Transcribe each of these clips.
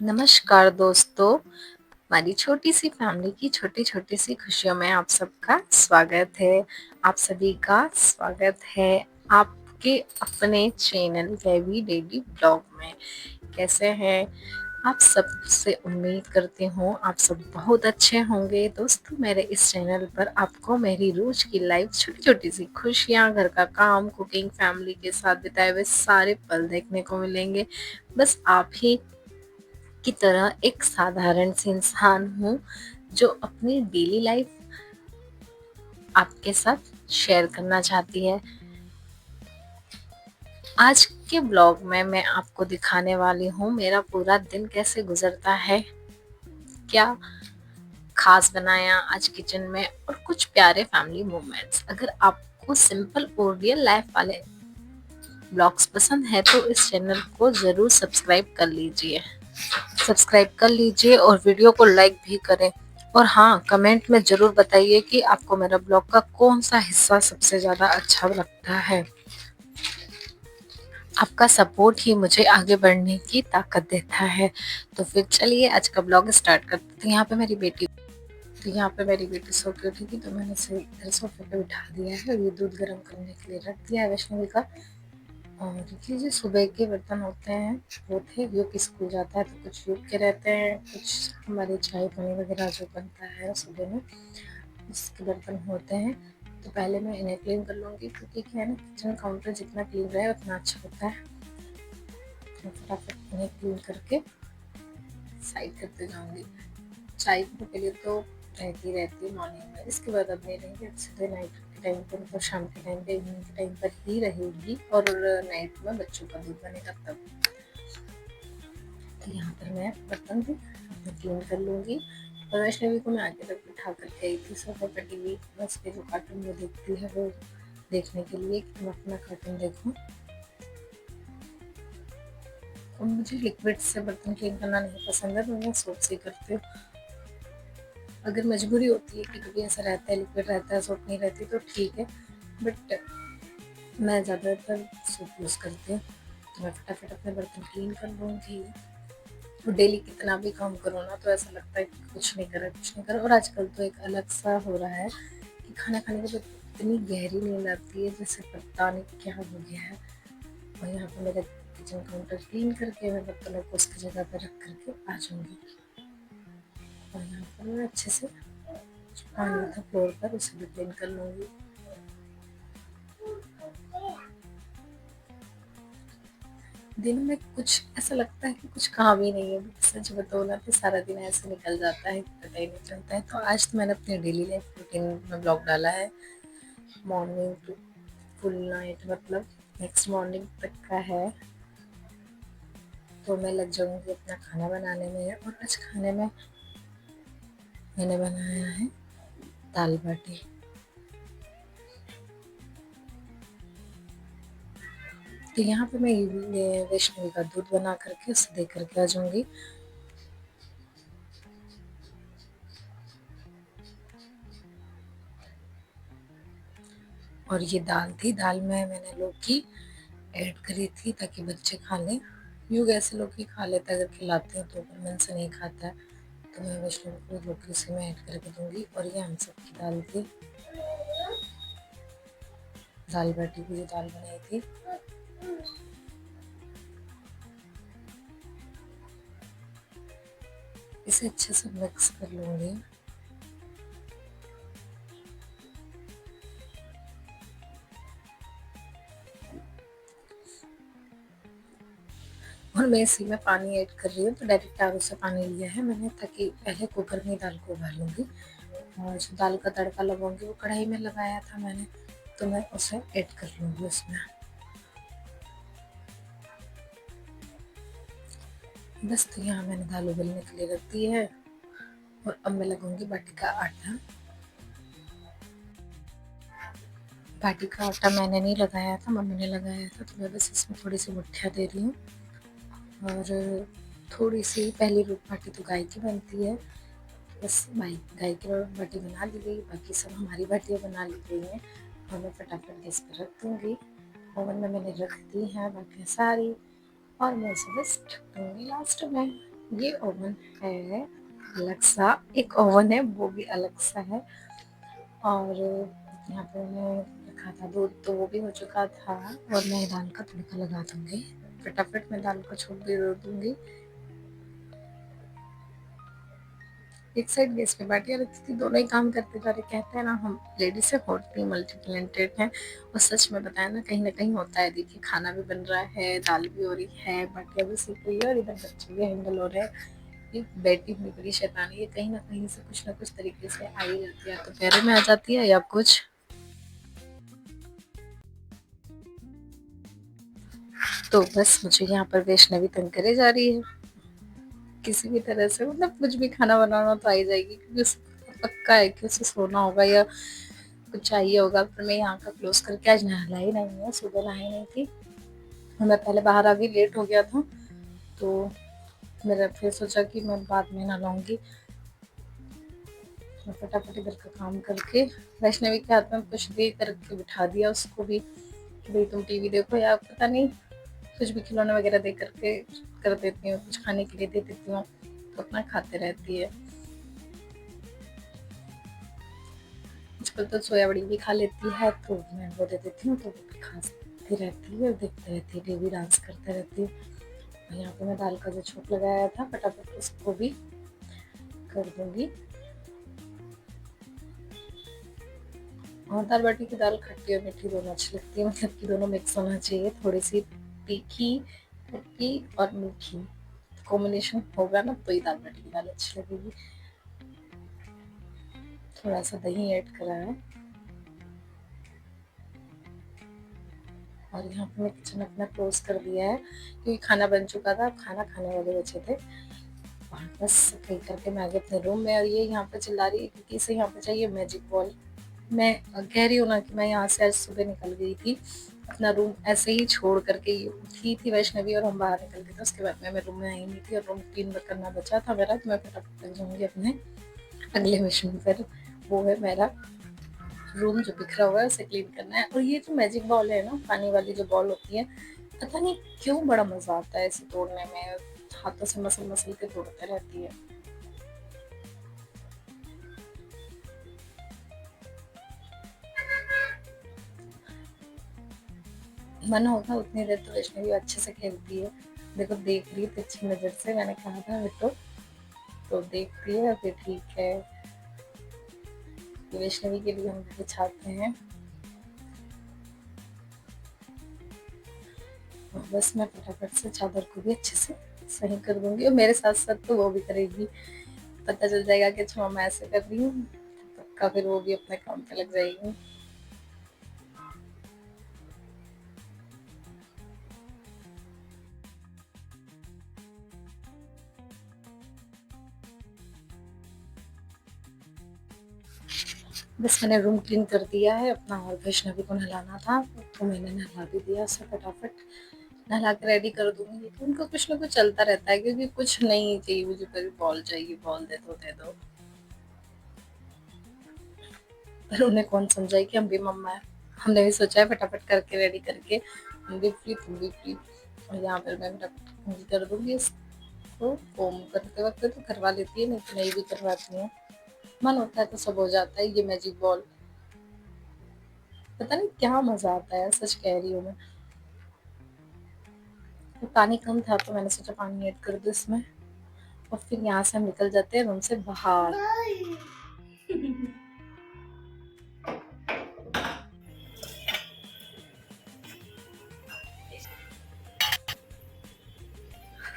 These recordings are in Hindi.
नमस्कार दोस्तों, हमारी छोटी सी फैमिली की छोटी-छोटी सी खुशियों में आप सबका स्वागत है। आप सभी का स्वागत है आपके अपने चैनल बेबी डेली ब्लॉग में। कैसे हैं? आप सबसे उम्मीद करती हूँ आप सब बहुत अच्छे होंगे। दोस्तों, मेरे इस चैनल पर आपको मेरी रोज की लाइफ छोटी-छोटी सी खुशियाँ, घर का काम, कुकिंग, फैमिली के साथ बिताए हुए सारे पल देखने को मिलेंगे। बस आप ही की तरह एक साधारण सी इंसान हूँ जो अपनी डेली लाइफ आपके साथ शेयर करना चाहती है। आज के ब्लॉग में मैं आपको दिखाने वाली हूँ मेरा पूरा दिन कैसे गुजरता है, क्या खास बनाया आज किचन में और कुछ प्यारे फैमिली मोमेंट्स। अगर आपको सिंपल और रियल लाइफ वाले ब्लॉग्स पसंद है तो इस चैनल को ज़रूर सब्सक्राइब कर लीजिए और वीडियो को लाइक भी करें। और हाँ, कमेंट में ज़रूर बताइए कि आपको मेरा ब्लॉग का कौन सा हिस्सा सबसे ज़्यादा अच्छा लगता है। आपका सपोर्ट ही मुझे आगे बढ़ने की ताकत देता है। तो फिर चलिए आज का ब्लॉग स्टार्ट करते हैं। यहाँ पे मेरी बेटी सो के उठी थी तो मैंने इसे इधर सोफे पे बिठा दिया है और ये दूध गर्म करने के लिए रख दिया है वैष्णवी का। और देखिए जो सुबह के बर्तन होते हैं वो थे, युग स्कूल जाता है तो कुछ युग के रहते हैं, कुछ हमारे चाय पानी वगैरह जो बनता है सुबह में उसके बर्तन होते हैं। तो पहले मैं इन्हें क्लीन कर लूँगी क्योंकि क्या है ना, किचन काउंटर जितना क्लीन रहे उतना अच्छा होता है। तो फटाफट इन्हें क्लीन करके साइड करते जाऊँगी। चाय के लिए तो रहती है मॉर्निंग में, इसके बाद अब नहीं रहेंगे, अब सीधे नाइट के टाइम पर, मतलब शाम के टाइम पे, इवनिंग के टाइम पर ही रहेगी। और नाइट में बच्चों का दूध बनेगा तब। तो यहाँ पर मैं बर्तन भी क्लीन कर लूँगी। और वैष्णवी को मैं आगे तक बिठा करके आई थी सोफे पर टीवी, बस के जो कार्टून वो देखती है वो देखने के लिए कि मैं अपना कार्टून देखूँ। और मुझे लिक्विड से बर्तन क्लीन करना नहीं पसंद है तो मैं सोप से करती हूँ। अगर मजबूरी होती है कि कभी ऐसा रहता है लिक्विड रहता है सोप नहीं रहती तो ठीक है, बट मैं ज़्यादातर सोप यूज़ करती हूँ। तो मैं फटाफट अपने बर्तन क्लीन कर लूँगी। तो डेली कितना भी काम करो ना तो ऐसा लगता है कि कुछ नहीं करा। और आजकल तो एक अलग सा हो रहा है कि खाना खाने के बाद इतनी गहरी नींद आती है जैसे पता नहीं क्या हो गया है। और यहाँ पे मेरा किचन काउंटर क्लीन करके मैं बर्तनों को उसकी जगह पर रख करके आ जाऊँगी। और यहाँ पर मैं अच्छे से पानी था फ्लोर पर उसे भी क्लीन कर लूँगी। दिन में कुछ ऐसा लगता है कि कुछ काम ही नहीं है, बट सच बताओ ना तो सारा दिन ऐसे निकल जाता है कि पता ही नहीं चलता है। तो आज तो मैंने अपनी डेली लाइफ रूटीन में ब्लॉग डाला है, मॉर्निंग टू फुल नाइट, मतलब नेक्स्ट मॉर्निंग तक का है। तो मैं लग जाऊँगी अपना खाना बनाने में। और आज खाने में मैंने बनाया है दाल बाटी। तो यहाँ पे मैं वैष्णवी का दूध बना करके उसे दे करके आ जाऊँगी। और ये दाल थी, दाल में मैंने लौकी ऐड करी थी ताकि बच्चे खा लें। यूँ ऐसे लौकी खा लेता है, अगर खिलाते हैं तो, पर मन से नहीं खाता है। तो मैं वैष्णवी को लौकी उसी में ऐड करके दूँगी। और ये हम सब की दाल थी, दाल बाटी की जो दाल बनाई थी। इसे अच्छे से मिक्स कर लूँगी। और मैं इसी में पानी ऐड कर रही हूँ, तो डायरेक्ट आग से पानी लिया है मैंने ताकि पहले कुकर में दाल को उबालूँगी और जो दाल का तड़का लगाऊँगी वो कढ़ाई में लगाया था मैंने, तो मैं उसे ऐड कर लूँगी उसमें। बस तो यहाँ मैंने दाल उबलने के लिए रख दी है। और अब मैं लगाऊँगी बाटी का आटा। बाटी का आटा मैंने नहीं लगाया था, मम्मी ने लगाया था, तो मैं बस इसमें थोड़ी सी मुठ्ठियाँ दे रही हूँ। और थोड़ी सी पहली बाटी तो गाय की बनती है, बस गाय की बाटी बना ली गई, बाकी सब हमारी बाटियाँ बना ली गई हैं। और मैं फटाफट गैस पर रख दूँगी। ओवन में मैंने रख दी हैं बाटियाँ सारी और मैं इसे बस ढक दूँगी लास्ट में। ये ओवन है अलग सा, एक ओवन है वो भी अलग सा है। और यहाँ पे मैंने रखा था दूध, तो वो भी हो चुका था। और मैं दाल का तड़का लगा दूंगी, फटाफट मैं दाल को छोड़ भी दूंगी। एक साइड गैस पे बाटियाँ रखी थी, दोनों ही काम करते जा रहे। कहते हैं ना हम लेडीज है बहुत ही मल्टी टैलेंटेड हैं, और सच में बताया ना कहीं होता है। देखिए खाना भी बन रहा है, दाल भी हो रही है, बाटियाँ भी सीख रही है, और इधर बच्चे भी हैंडल हो रहे हैं। ये बेटी अपनी बड़ी शैतानी है, कहीं ना कहीं से कुछ ना कुछ तरीके से आ ही जाती है, तो पैरों में आ जाती है या कुछ। तो बस मुझे यहाँ पर वैष्णवी तंग करे जा रही है किसी भी तरह से, मतलब कुछ भी खाना बनाना तो आ ही जाएगी, क्योंकि उसे पक्का है कि उसे सोना होगा या कुछ चाहिए होगा। पर मैं यहाँ का क्लोज करके आज नहाला ही नहीं है, सुबह नहाई नहीं थी, मैं पहले बाहर आ गई, लेट हो गया था, तो मेरा फिर सोचा कि मैं बाद में नहलाऊंगी। मैं फटाफट इधर का काम करके वैष्णवी के हाथ में कुछ दे करके बिठा दिया उसको भी, कि भाई तुम टीवी देखो, या पता नहीं कुछ भी खिलौने वगैरह दे करके कर देती हूँ, कुछ खाने के लिए दे देती हूँ, तो अपना खाते रहती है। आजकल तो सोया बड़ी भी खा लेती है, तो मैं वो दे देती हूँ, तो वो भी खाती रहती है, देखते रहती है, बेबी डांस करते रहती है। और यहाँ पे मैं दाल का जो छोंक लगाया था, फटाफट उसको भी कर दूंगी। और दाल बाटी की दाल खट्टी और मीठी दोनों अच्छी लगती है, मतलब कि दोनों मिक्स होना चाहिए, थोड़ी सी तीखी, खट्टी और मीठी कॉम्बिनेशन होगा ना, तो ये दाल बाटी की दाल अच्छी लगेगी। थोड़ा सा दही ऐड करा है। और यहाँ पे मैं किचन अपना क्लोज कर दिया है, क्योंकि खाना बन चुका था, खाना खाने वाले बचे थे। और बस कहीं करके मैं आ गई अपने रूम में, और ये यहाँ पे चिल्ला रही है क्योंकि इसे यहाँ पे चाहिए मैजिक बॉल। मैं कह रही हूँ ना कि मैं यहाँ से आज सुबह निकल गई थी, अपना रूम ऐसे ही छोड़ करके उठी थी वैष्णवी, और हम बाहर निकल गए थे। उसके बाद मैं रूम में आई नहीं थी, और रूम क्लीन करना बचा था मेरा, तो मैं फटाफट लग जाऊंगी अपने अगले मिशन पर। वो है मेरा रूम जो बिखरा हुआ है उसे क्लीन करना है। और ये जो मैजिक बॉल है ना, पानी वाली जो बॉल होती है, पता नहीं क्यों बड़ा मजा आता है इसे तोड़ने में, हाथों से मसल मसल के तोड़ते रहती है। मन होगा उतनी देर तो वैष्णवी अच्छे से खेलती है। देखो देख रही थी अच्छी नजर से, मैंने कहा था बेटो, तो देखती है, फिर ठीक है। वैष्णवी के लिए हम बिछाते हैं, और बस मैं फटाफट से चादर को भी अच्छे से सही कर दूंगी, और मेरे साथ साथ तो वो भी करेगी। पता चल जाएगा कि अच्छा मैं ऐसे कर रही हूँ, पक्का फिर वो भी अपने काम पे लग जाएगी। बस मैंने रूम क्लीन कर दिया है अपना, और वैष्णवी को नहलाना था, तो मैंने नहला भी दिया उसे फटाफट, नहला के रेडी कर दूंगी। लेकिन उनका कुछ ना कुछ चलता रहता है, क्योंकि कुछ नहीं चाहिए मुझे, कभी बॉल चाहिए, बॉल दे दो दे दो। पर उन्हें कौन समझाए कि हम भी मम्मा है। हमने भी सोचा है फटाफट करके रेडी करके, हम भी फ्री तुम भी फ्री। और यहाँ पर मैं फटाफट कर दूंगी इसको, फोम करते वक्त तो करवा लेती है, नहीं तो नहीं भी करवाती हूँ। मन होता है तो सब हो जाता है। ये मैजिक बॉल पता नहीं क्या मजा आता है, सच कह रही हूँ मैं। तो पानी कम था, तो मैंने सोचा पानी ऐड कर दो इसमें, और फिर यहाँ से हम निकल जाते हैं रूम से बाहर।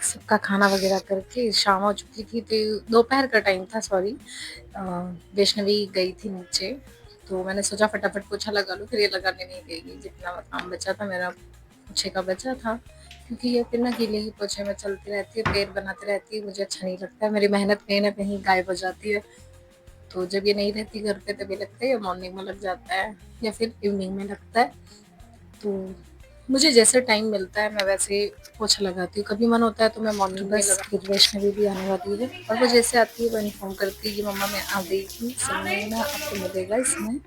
सबका खाना वगैरह करके शाम हो चुकी थी, तो दोपहर का टाइम था, सॉरी। वैष्णवी गई थी नीचे, तो मैंने सोचा फटाफट पोछा लगा लूँ, फिर ये लगाने नहीं देगी। जितना काम बचा था मेरा पोछे का बचा था, क्योंकि ये फिर ना गीले ही पोछे में चलती रहती है, पैर बनाती रहती है, मुझे अच्छा नहीं लगता है, मेरी मेहनत कहीं ना कहीं गायब हो जाती है। तो जब ये नहीं रहती घर पे तभी लगता है, या मॉर्निंग में लग जाता है या फिर इवनिंग में लगता है। तो मुझे जैसे टाइम मिलता है मैं वैसे पोछा लगाती हूँ, कभी मन होता है तो मैं मॉर्निंग में लगा। फिर वैष्णवी भी आने वाली है, और वो जैसे आती है वो इन्फॉर्म करती है कि मम्मा मैं आ गई थी, समय ना आपको मिलेगा इसमें।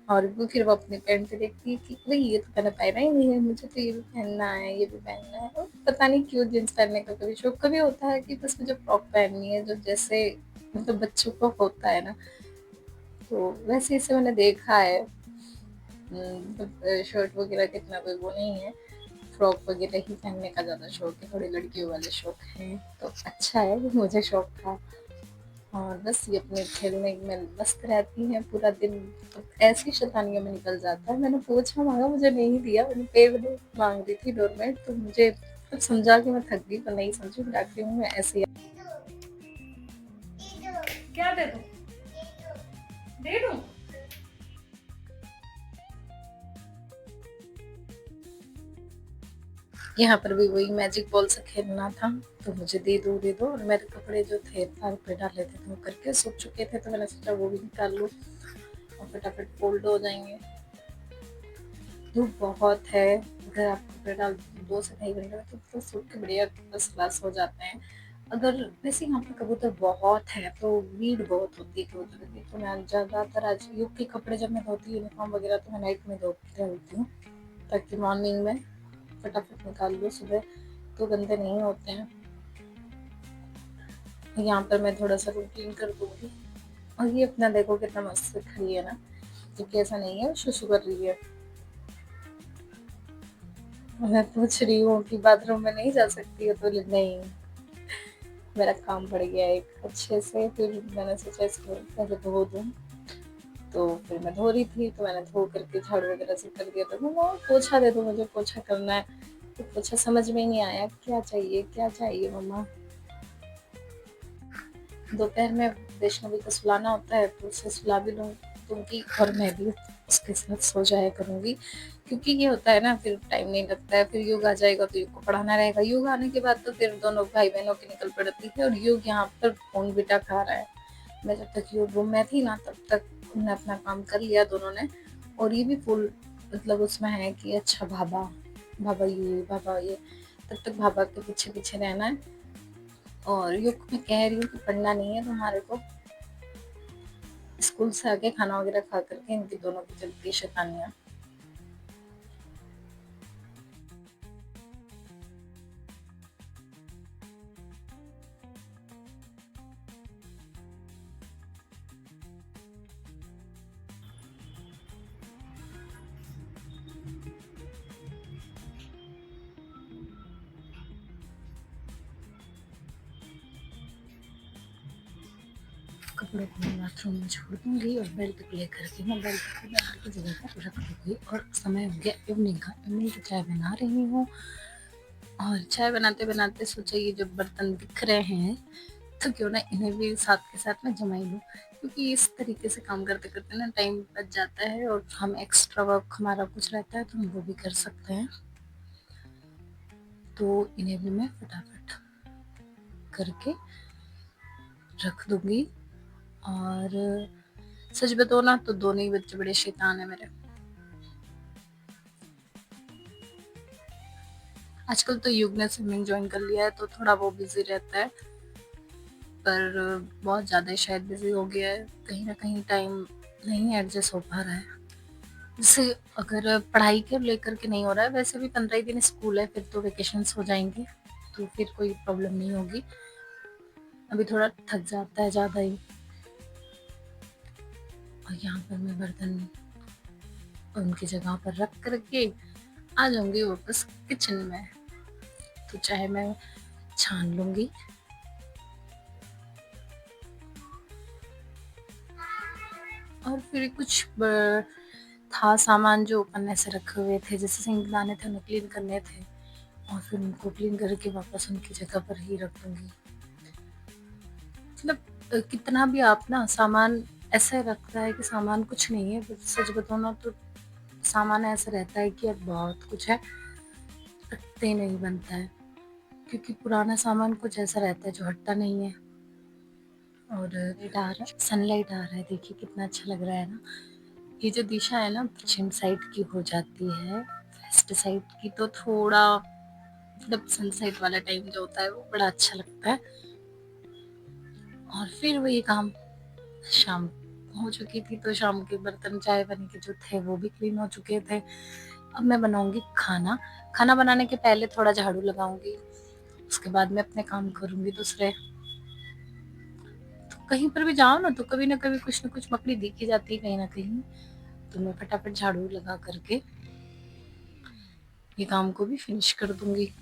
और वो फिर वो अपनी पैंट पे देखती है कि अरे ये तो मैंने पहना ही नहीं है, मुझे तो ये भी पहनना है, ये भी पहनना है। और पता नहीं क्यों जीन्स पहनने का कभी शौक, कभी होता है कि बस मुझे फ्रॉक पहननी है, जो जैसे मतलब बच्चों को होता है ना, तो वैसे इसे मैंने देखा है। मतलब शर्ट वगैरह का इतना कोई वो नहीं है, फ्रॉक वगैरह ही पहनने का ज़्यादा शौक है, थोड़ी लड़कियों वाले शौक हैं, तो अच्छा है मुझे शौक था। और बस ये अपने खेलने में मस्त रहती हैं पूरा दिन, तो ऐसी शैतानियों में निकल जाता है। मैंने पोछा मांगा, मुझे नहीं दिया, मैंने पेड़ मांग रही थी डोरमेट, तो मुझे कुछ समझा के मैं थक गई, पर नहीं समझी, फिर आखिर में मैं ऐसे ही क्या दे दूं, दे दूं। यहाँ पर भी वही मैजिक बॉल से खेलना था, तो मुझे दे दो। और मेरे कपड़े जो थे तार पे डाले थे, तो वो करके सूख चुके थे, तो मैंने सोचा वो भी निकाल लूँ और फटाफट फोल्ड हो जाएंगे। धूप बहुत है, अगर आप कपड़े डाल 2 से ढाई घंटे में तो सूख के बढ़िया फर्स्ट क्लास हो जाते हैं। अगर वैसे यहाँ पे कबूतर बहुत है, तो भीड़ बहुत होती है कबूतरों की, तो मैं ज़्यादातर आज यूँ के कपड़े जब मैं धोती हूँ यूनिफ़ॉर्म वगैरह, तो मैं नाइट में धोती हूँ, ताकि मॉर्निंग में फटाफट निकाल लूँ, सुबह तो गंदे नहीं होते हैं। यहाँ पर मैं थोड़ा-सा रूम क्लीन कर दूँगी। और ये अपना देखो कितना मस्त से खड़ी है ना, जबकि ऐसा नहीं है, शू-शू कर रही है। मैं पूछ रही हूँ कि बाथरूम में नहीं जा सकती हो, तो नहीं, मेरा काम पड़ गया एक अच्छे से, फिर मैंने सोचा इसको पहले धो दूँ। तो फिर मैं धो रही थी, तो मैंने धो करके झाड़ू वगैरह सब कर दिया, तो मम्मा पोछा दे दो, मुझे पोछा करना है। तो पोछा समझ में ही नहीं आया, क्या चाहिए मम्मा? दोपहर में वैष्णवी को सुलाना होता है, तो उसे सुला भी दूँगी और मैं भी उसके साथ सो जाया करूँगी, क्योंकि ये होता है ना, फिर टाइम नहीं लगता है, फिर युग आ जाएगा तो युग को पढ़ाना रहेगा, युग आने के बाद तो फिर दोनों भाई-बहनों की निकल पड़ती है, और युग यहाँ पर फ़ोन-बिटा खा रहा है। मैं जब तक युग रूम में थी ना, तब तक उन्होंने अपना काम कर लिया दोनों ने, और ये भी फुल मतलब उसमें है कि अच्छा भाभा ये, तब तक भाभा के पीछे-पीछे रहना है। और युग मैं कह रही हूँ कि पढ़ना नहीं है तुम्हारे को, स्कूल से आके खाना वगैरह खा करके इनकी दोनों की चलती है शैतानियाँ। कपड़ों को मैं बाथरूम में छोड़ दूँगी और बेल्ट को लेकर के मैं बेल्ट को बाहर की जगह पर रख दूँगी। और समय हो गया इवनिंग का, इवनिंग की चाय बना रही हूँ, और चाय बनाते-बनाते सोचा ये जो बर्तन दिख रहे हैं, तो क्यों ना इन्हें भी साथ के साथ मैं जमा ही लूँ, क्योंकि इस तरीके से काम करते-करते ना टाइम बच जाता है, और हम एक्स्ट्रा वर्क हमारा कुछ रहता है तो हम वो भी कर सकते हैं। तो इन्हें भी मैं फटाफट करके रख दूँगी। और सच बताऊँ ना, तो दोनों ही बच्चे बड़े शैतान हैं मेरे। आजकल तो युग ने स्विमिंग जॉइन कर लिया है, तो थोड़ा वो बिज़ी रहता है, पर बहुत ज़्यादा ही शायद बिज़ी हो गया है, कहीं न कहीं टाइम नहीं एडजस्ट हो पा रहा है। जैसे अगर पढ़ाई को लेकर के नहीं हो रहा है, वैसे भी 15 ही दिन स्कूल है, फिर तो वेकेशंस हो जाएँगे, तो फिर कोई प्रॉब्लम नहीं होगी। अभी थोड़ा थक जाता है ज़्यादा ही। और यहाँ पर मैं बर्तन उनकी जगह पर रख कर के आ जाऊँगी वापस किचन में, तो चाहे मैं छान लूँगी। और फिर कुछ था सामान जो पन्ने से रखे हुए थे, जैसे सिंकदाने थे उन्हें क्लीन करने थे, और फिर उनको क्लीन करके वापस उनकी जगह पर ही रख दूँगी। मतलब कितना भी आप ना सामान ऐसे रखता है कि सामान कुछ नहीं है, बट सच बताऊँ ना, तो सामान ऐसा रहता है कि अब बहुत कुछ है, रखते ही नहीं बनता है, क्योंकि पुराना सामान कुछ ऐसा रहता है जो हटता नहीं है। और सनलाइट आ रहा है, देखिए कितना अच्छा लग रहा है ना। ये जो दिशा है ना पश्चिम साइड की हो जाती है, वेस्ट साइड की तो थोड़ा मतलब सनसेट वाला टाइम जो होता है वो बड़ा अच्छा लगता है। और फिर वही काम शाम हो चुकी थी, तो शाम के बर्तन चाय पानी के जो थे वो भी क्लीन हो चुके थे। अब मैं बनाऊंगी खाना। खाना बनाने के पहले थोड़ा झाड़ू लगाऊंगी, उसके बाद मैं अपने काम करूंगी दूसरे। तो कहीं पर भी जाओ ना तो कभी ना कभी कुछ ना कुछ मकड़ी दिख ही जाती है कहीं ना कहीं, तो मैं फटाफट झाड़ू लगा करके ये काम को भी फिनिश कर दूंगी।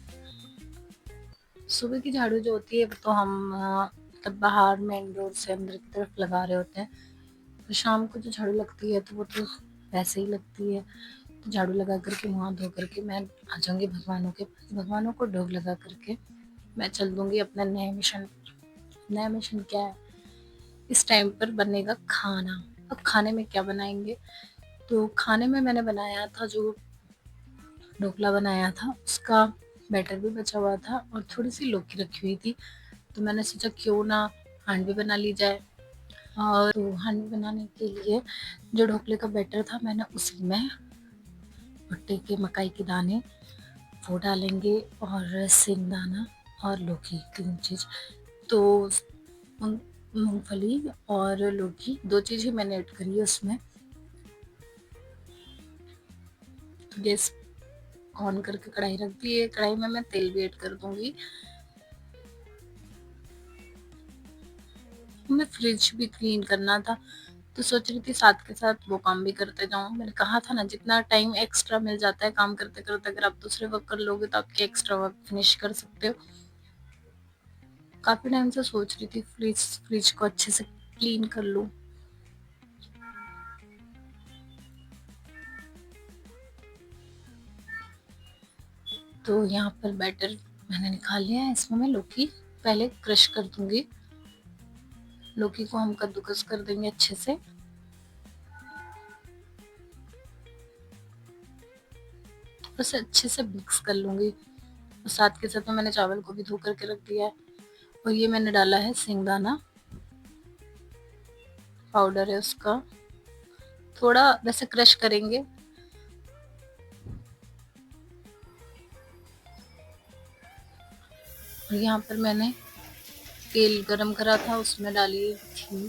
सुबह की झाड़ू जो होती है वो तो हम मतलब बाहर मेन रोड से अंदर की तरफ लगा रहे होते हैं, तो शाम को जो झाड़ू लगती है तो वो तो वैसे ही लगती है। तो झाड़ू लगा करके मुँह धो करके मैं आ जाऊंगी भगवानों के पास। भगवानों को ढोग लगा करके मैं चल दूंगी अपना नया मिशन। नया मिशन क्या है, इस टाइम पर बनेगा खाना। अब खाने में क्या बनाएंगे, तो खाने में मैंने बनाया था जो ढोकला बनाया था, उसका बैटर भी बचा हुआ था और थोड़ी सी लौकी रखी हुई थी, तो मैंने सोचा क्यों ना हांडवी बना ली जाए। और तो हांडवी बनाने के लिए जो ढोकले का बैटर था मैंने उसी में भुट्टे के मकाई के दाने वो डालेंगे और सिंगदाना और लौकी, 3 चीज़। तो मूंगफली और लौकी 2 चीज़ ही मैंने ऐड करी है उसमें। तो गैस ऑन करके कढ़ाई रख दी है, कढ़ाई में मैं तेल भी ऐड कर दूंगी। मैं फ्रिज भी क्लीन करना था, तो सोच रही थी साथ के साथ वो काम भी करते जाऊं। मैंने कहा था ना जितना टाइम एक्स्ट्रा मिल जाता है काम करते करते, अगर आप दूसरे वर्क कर लोगे तो आपके एक्स्ट्रा वर्क फिनिश कर सकते हो। काफी टाइम से सोच रही थी फ्रिज को अच्छे से क्लीन कर लूं। तो यहाँ पर बैटर मैंने निकाल लिया है, इसमें मैं लौकी पहले क्रश कर दूंगी। लौकी को हम कद्दूकस कर देंगे अच्छे से। उसे अच्छे से मिक्स कर लूंगी और साथ के साथ में मैंने चावल को भी धो करके रख दिया है। और ये मैंने डाला है सिंगदाना पाउडर है उसका, थोड़ा वैसे क्रश करेंगे। और यहाँ पर मैंने तेल गरम करा था, उसमें डाली थी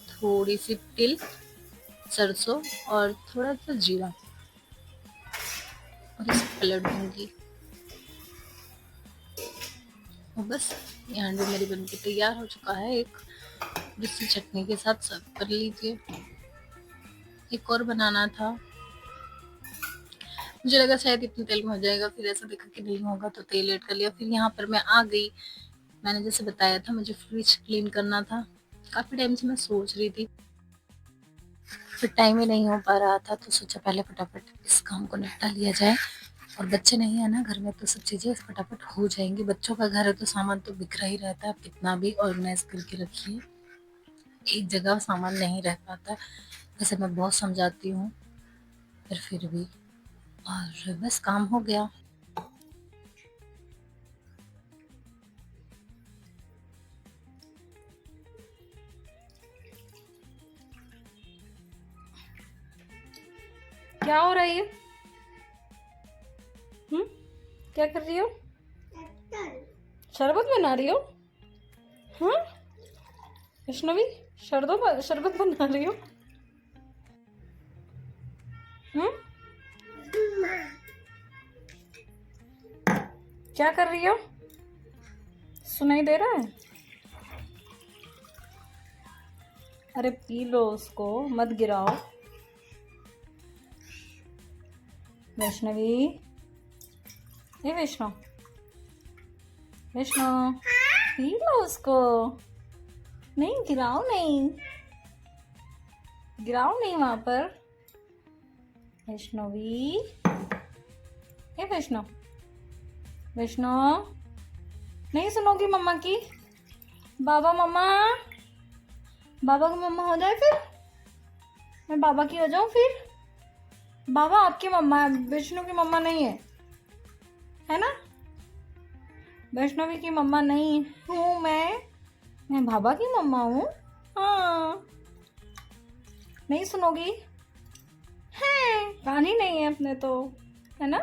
थोड़ी सी तिल, सरसों और थोड़ा सा जीरा, और इसे पलट दूंगी। और बस ये हांडी मेरी बनके तैयार हो चुका है। एक दूसरी चटनी के साथ सर्व कर लीजिए। एक और बनाना था, मुझे लगा शायद इतने तेल में हो जाएगा, फिर ऐसा देखा कि नहीं होगा तो तेल ऐड कर लिया। फिर यहाँ पर मैं आ गई, मैंने जैसे बताया था मुझे फ्रिज क्लीन करना था। काफी टाइम से मैं सोच रही थी, फिर टाइम ही नहीं हो पा रहा था, तो सोचा पहले फटाफट इस काम को निपटा लिया जाए। और बच्चे नहीं है ना घर में, तो सब चीजें फटाफट हो जाएंगी। बच्चों का घर है तो सामान तो बिखरा ही रहता है, आप कितना भी ऑर्गेनाइज करके रखिए एक जगह सामान नहीं रह पाता। वैसे मैं बहुत समझाती हूँ पर फिर भी। और बस काम हो गया। क्या हो रहा है ये? क्या कर रही हो? शरबत बना रही हो? हाँ वैष्णवी, शरबत बना रही हो? हम्म क्या कर रही हो? सुनाई दे रहा है? अरे पी लो उसको, मत गिराओ। वैष्णवी, ये वैष्णव, वैष्णव पी लो उसको। नहीं गिराओ, नहीं गिराओ, नहीं वहां पर। वैष्णवी, ये वैष्णव, वैष्णव नहीं सुनोगी मम्मा की? बाबा मम्मा, बाबा की मम्मा हो जाए फिर? मैं बाबा की हो जाऊं फिर? बाबा आपकी मम्मा है, विष्णु की मम्मा नहीं है ना? वैष्णवी की मम्मा नहीं हूँ मैं बाबा की मम्मा हूँ। हाँ नहीं सुनोगी? है कान ही नहीं है अपने तो, है ना?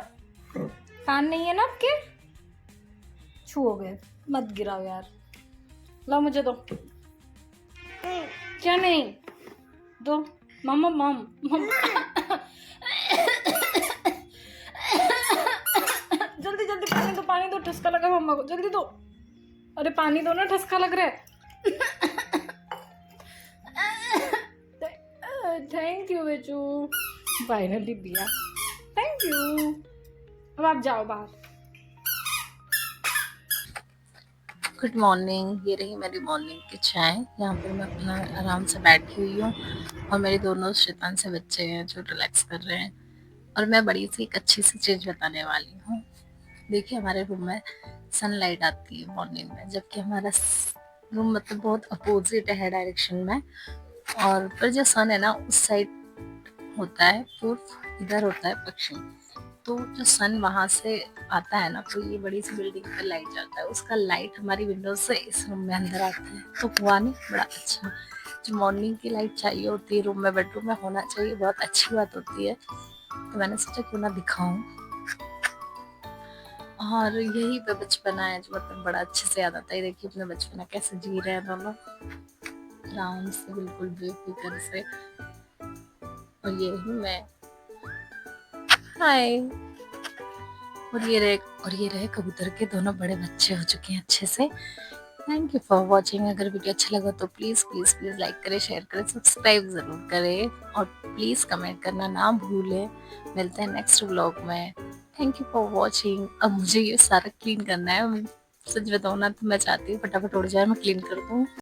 कान नहीं है ना आपके? छू हो गए, मत गिराओ यार। लो मुझे दो। क्या नहीं? दो मम्मा मम मम जल्दी जल्दी पानी दो, ठसका लगा मम्मा को, जल्दी दो। अरे पानी दो ना, ठसका लग रहा है। थैंक यू बेचू, फाइनली दिया, थैंक यू। अब आप जाओ बाहर। गुड मॉर्निंग, ये रही मेरी मॉर्निंग की चाय। यहाँ पर मैं अपना आराम से बैठी हुई हूँ और मेरे दोनों शैतान से बच्चे हैं जो रिलैक्स कर रहे हैं। और मैं बड़ी सी एक अच्छी सी चीज़ बताने वाली हूँ। देखिए, हमारे रूम में सनलाइट आती है मॉर्निंग में, जबकि हमारा रूम मतलब बहुत अपोजिट है डायरेक्शन में। और पर जो सन है ना उस साइड होता है, पूर्व इधर होता है पश्चिम। तो जो सन वहाँ से आता है ना, तो ये बड़ी सी बिल्डिंग पर लाइट जाता है, उसका लाइट हमारी विंडो से इस रूम में अंदर आता है। तो हुआ नहीं बड़ा अच्छा। जो मॉर्निंग की लाइट चाहिए होती है रूम में, बेडरूम में होना चाहिए, बहुत अच्छी बात होती है। तो मैंने सोचा क्यों ना दिखाऊं। और यही पे बचपना है जो मतलब बड़ा अच्छे से याद आता है। देखिए अपना बचपना कैसे जी रहे हैं दोनों, आराम से, बिल्कुल बेफिक्र से। और ये रही मैं, हाय। और ये रहे कबूतर के दोनों बड़े बच्चे हो चुके हैं अच्छे से। Thank you for watching. अगर वीडियो अच्छा लगा तो प्लीज़ प्लीज़ प्लीज़ लाइक करें, शेयर करें, सब्सक्राइब ज़रूर करें और प्लीज़ कमेंट करना ना भूलें। मिलते हैं नेक्स्ट व्लॉग में। Thank you for watching. अब मुझे ये सारा क्लीन करना है। सच बताऊँ ना तो मैं चाहती हूँ फटाफट उड़ जाए, मैं क्लीन कर दूँ।